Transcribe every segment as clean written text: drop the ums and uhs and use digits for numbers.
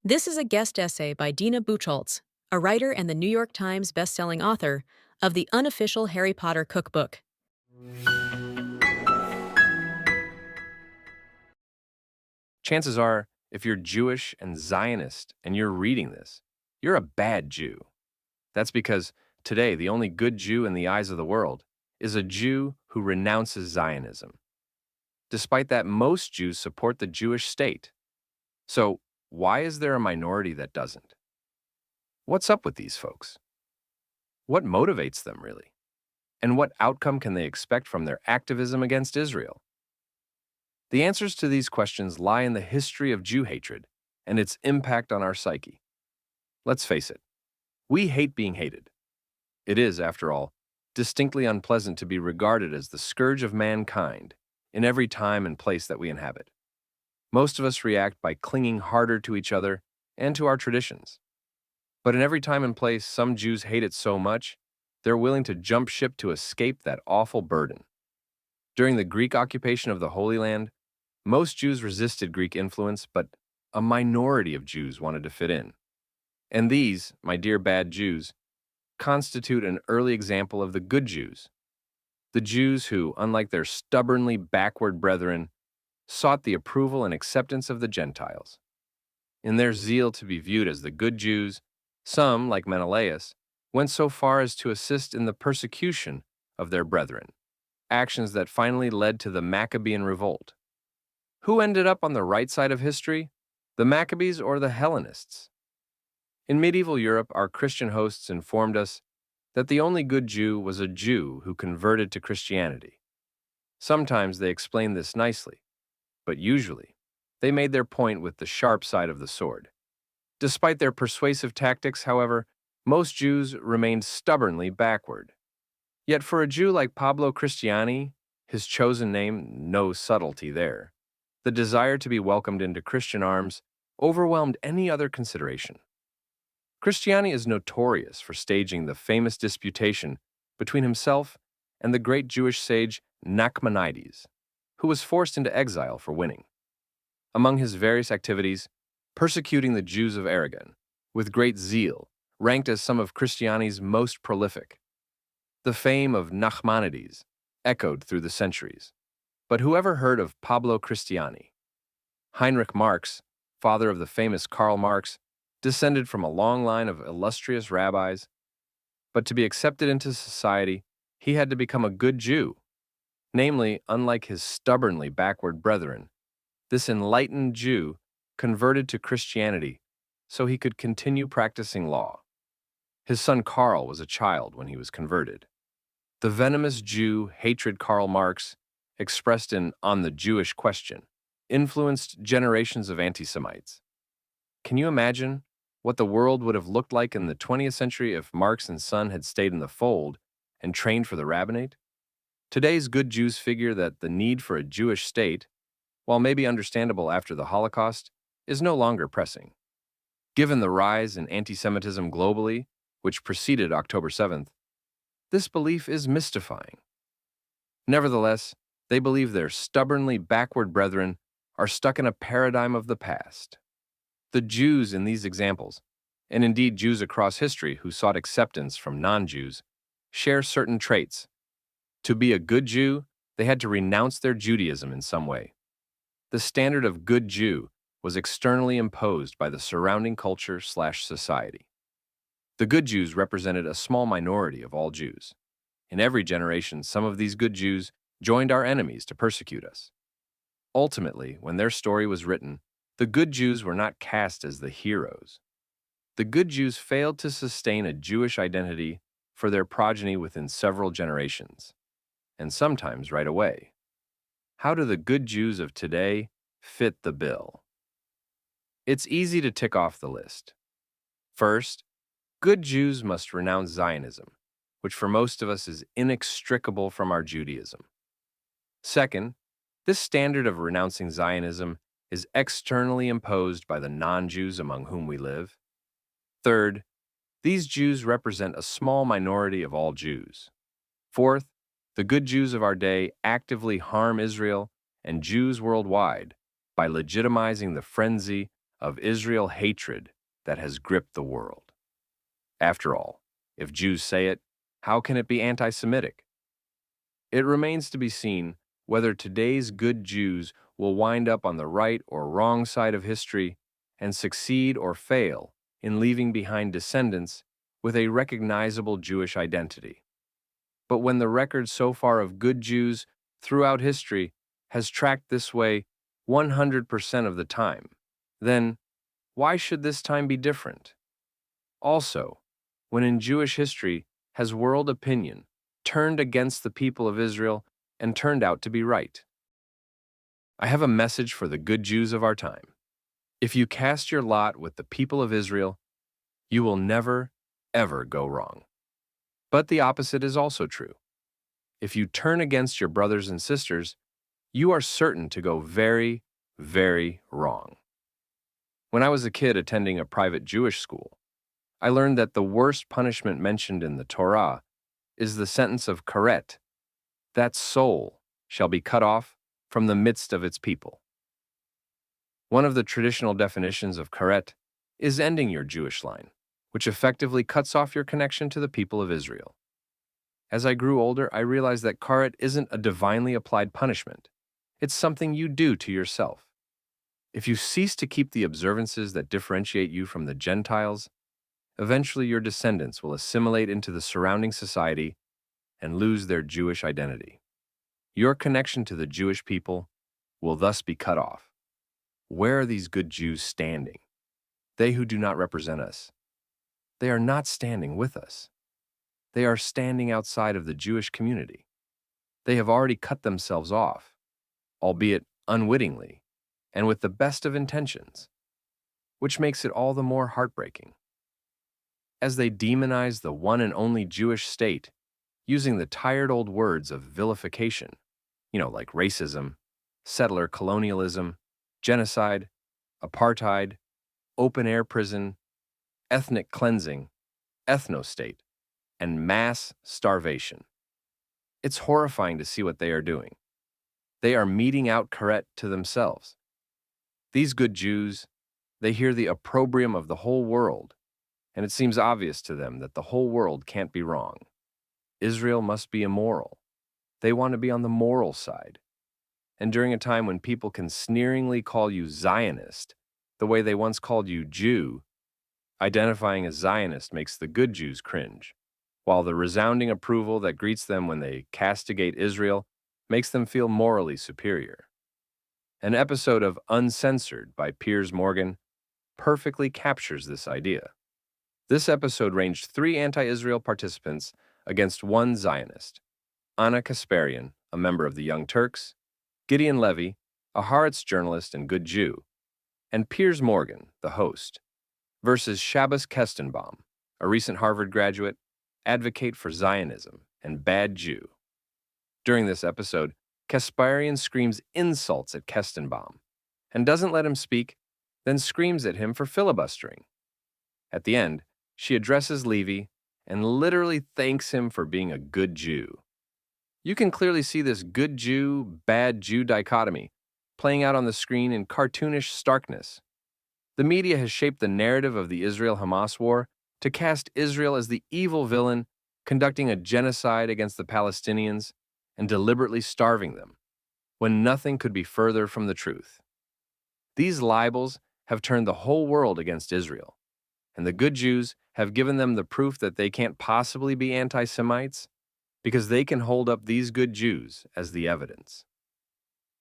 This is a guest essay by Dina Buchholz, a writer and the New York Times bestselling author of the unofficial Harry Potter cookbook. Chances are, if you're Jewish and Zionist and you're reading this, you're a bad Jew. That's because today the only good Jew in the eyes of the world is a Jew who renounces Zionism. Despite that, most Jews support the Jewish state. So, why is there a minority that doesn't? What's up with these folks? What motivates them, really? And what outcome can they expect from their activism against Israel? The answers to these questions lie in the history of Jew hatred and its impact on our psyche. Let's face it, we hate being hated. It is, after all, distinctly unpleasant to be regarded as the scourge of mankind in every time and place that we inhabit. Most of us react by clinging harder to each other and to our traditions. But in every time and place, some Jews hate it so much, they're willing to jump ship to escape that awful burden. During the Greek occupation of the Holy Land, most Jews resisted Greek influence, but a minority of Jews wanted to fit in. And these, my dear bad Jews, constitute an early example of the good Jews. The Jews who, unlike their stubbornly backward brethren, sought the approval and acceptance of the Gentiles. In their zeal to be viewed as the good Jews, some, like Menelaus, went so far as to assist in the persecution of their brethren, actions that finally led to the Maccabean revolt. Who ended up on the right side of history? The Maccabees or the Hellenists? In medieval Europe, our Christian hosts informed us that the only good Jew was a Jew who converted to Christianity. Sometimes they explained this nicely, but usually they made their point with the sharp side of the sword. Despite their persuasive tactics, however, most Jews remained stubbornly backward. Yet for a Jew like Pablo Cristiani, his chosen name, no subtlety there, the desire to be welcomed into Christian arms overwhelmed any other consideration. Cristiani is notorious for staging the famous disputation between himself and the great Jewish sage Nachmanides, who was forced into exile for winning. Among his various activities, persecuting the Jews of Aragon, with great zeal, ranked as some of Cristiani's most prolific. The fame of Nachmanides echoed through the centuries. But whoever heard of Pablo Cristiani? Heinrich Marx, father of the famous Karl Marx, descended from a long line of illustrious rabbis, but to be accepted into society, he had to become a good Jew. Namely, unlike his stubbornly backward brethren, this enlightened Jew converted to Christianity so he could continue practicing law. His son Karl was a child when he was converted. The venomous Jew hatred Karl Marx, expressed in On the Jewish Question, influenced generations of anti-Semites. Can you imagine what the world would have looked like in the 20th century if Marx and son had stayed in the fold and trained for the rabbinate? Today's good Jews figure that the need for a Jewish state, while maybe understandable after the Holocaust, is no longer pressing. Given the rise in anti-Semitism globally, which preceded October 7th, this belief is mystifying. Nevertheless, they believe their stubbornly backward brethren are stuck in a paradigm of the past. The Jews in these examples, and indeed Jews across history who sought acceptance from non-Jews, share certain traits. To be a good Jew, they had to renounce their Judaism in some way. The standard of good Jew was externally imposed by the surrounding culture/society. The good Jews represented a small minority of all Jews. In every generation, some of these good Jews joined our enemies to persecute us. Ultimately, when their story was written, the good Jews were not cast as the heroes. The good Jews failed to sustain a Jewish identity for their progeny within several generations, and sometimes right away. How do the good Jews of today fit the bill? It's easy to tick off the list. First, good Jews must renounce Zionism, which for most of us is inextricable from our Judaism. Second, this standard of renouncing Zionism is externally imposed by the non-Jews among whom we live. Third, these Jews represent a small minority of all Jews. Fourth, the good Jews of our day actively harm Israel and Jews worldwide by legitimizing the frenzy of Israel hatred that has gripped the world. After all, if Jews say it, how can it be anti-Semitic? It remains to be seen whether today's good Jews will wind up on the right or wrong side of history and succeed or fail in leaving behind descendants with a recognizable Jewish identity. But when the record so far of good Jews throughout history has tracked this way 100% of the time, then why should this time be different? Also, when in Jewish history has world opinion turned against the people of Israel and turned out to be right? I have a message for the good Jews of our time. If you cast your lot with the people of Israel, you will never, ever go wrong. But the opposite is also true. If you turn against your brothers and sisters, you are certain to go very, very wrong. When I was a kid attending a private Jewish school, I learned that the worst punishment mentioned in the Torah is the sentence of karet, that soul shall be cut off from the midst of its people. One of the traditional definitions of karet is ending your Jewish line, which effectively cuts off your connection to the people of Israel. As I grew older, I realized that karet isn't a divinely applied punishment. It's something you do to yourself. If you cease to keep the observances that differentiate you from the Gentiles, eventually your descendants will assimilate into the surrounding society and lose their Jewish identity. Your connection to the Jewish people will thus be cut off. Where are these good Jews standing? They who do not represent us. They are not standing with us. They are standing outside of the Jewish community. They have already cut themselves off, albeit unwittingly, and with the best of intentions, which makes it all the more heartbreaking. As they demonize the one and only Jewish state, using the tired old words of vilification, like racism, settler colonialism, genocide, apartheid, open-air prison, ethnic cleansing, ethnostate, and mass starvation. It's horrifying to see what they are doing. They are meting out karet to themselves. These good Jews, they hear the opprobrium of the whole world, and it seems obvious to them that the whole world can't be wrong. Israel must be immoral. They want to be on the moral side. And during a time when people can sneeringly call you Zionist, the way they once called you Jew, identifying as Zionist makes the good Jews cringe, while the resounding approval that greets them when they castigate Israel makes them feel morally superior. An episode of Uncensored by Piers Morgan perfectly captures this idea. This episode ranged 3 anti-Israel participants against 1 Zionist: Ana Kasparian, a member of the Young Turks; Gideon Levy, a Haaretz journalist and good Jew; and Piers Morgan, the host, versus Shabbos Kestenbaum, a recent Harvard graduate, advocate for Zionism, and bad Jew. During this episode, Kasparian screams insults at Kestenbaum and doesn't let him speak, then screams at him for filibustering. At the end, she addresses Levy and literally thanks him for being a good Jew. You can clearly see this good Jew, bad Jew dichotomy playing out on the screen in cartoonish starkness. The media has shaped the narrative of the Israel-Hamas war to cast Israel as the evil villain conducting a genocide against the Palestinians and deliberately starving them, when nothing could be further from the truth. These libels have turned the whole world against Israel, and the good Jews have given them the proof that they can't possibly be anti-Semites because they can hold up these good Jews as the evidence.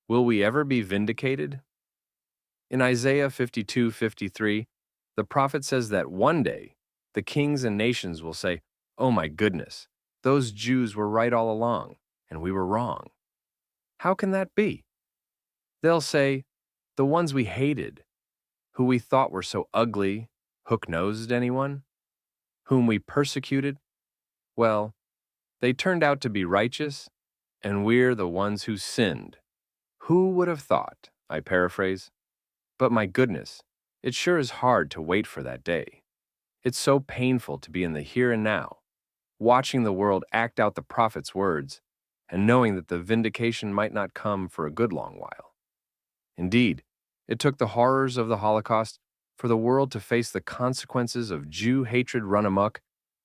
Will we ever be vindicated? In Isaiah 52:53, the prophet says that one day the kings and nations will say, "Oh my goodness, those Jews were right all along, and we were wrong." How can that be? They'll say, "The ones we hated, who we thought were so ugly, hook-nosed anyone? Whom we persecuted? Well, they turned out to be righteous, and we're the ones who sinned. Who would have thought?" I paraphrase. But my goodness, it sure is hard to wait for that day. It's so painful to be in the here and now, watching the world act out the prophet's words, and knowing that the vindication might not come for a good long while. Indeed, it took the horrors of the Holocaust for the world to face the consequences of Jew hatred run amok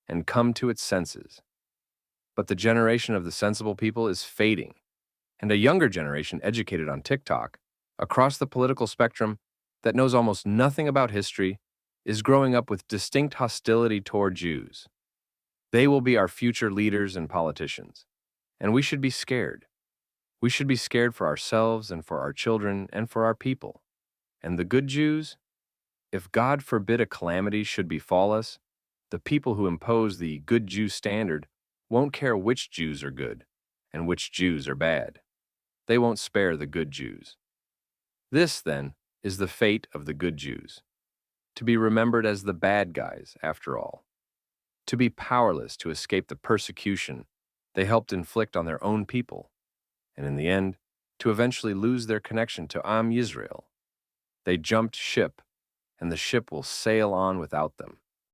and come to its senses. But the generation of the sensible people is fading, and a younger generation educated on TikTok, across the political spectrum, that knows almost nothing about history, is growing up with distinct hostility toward Jews. They will be our future leaders and politicians, and we should be scared. We should be scared for ourselves and for our children and for our people. And the good Jews? If God forbid a calamity should befall us, the people who impose the good Jew standard won't care which Jews are good and which Jews are bad. They won't spare the good Jews. This, then, is the fate of the good Jews: to be remembered as the bad guys, after all, to be powerless to escape the persecution they helped inflict on their own people, and in the end, to eventually lose their connection to Am Yisrael. They jumped ship, and the ship will sail on without them.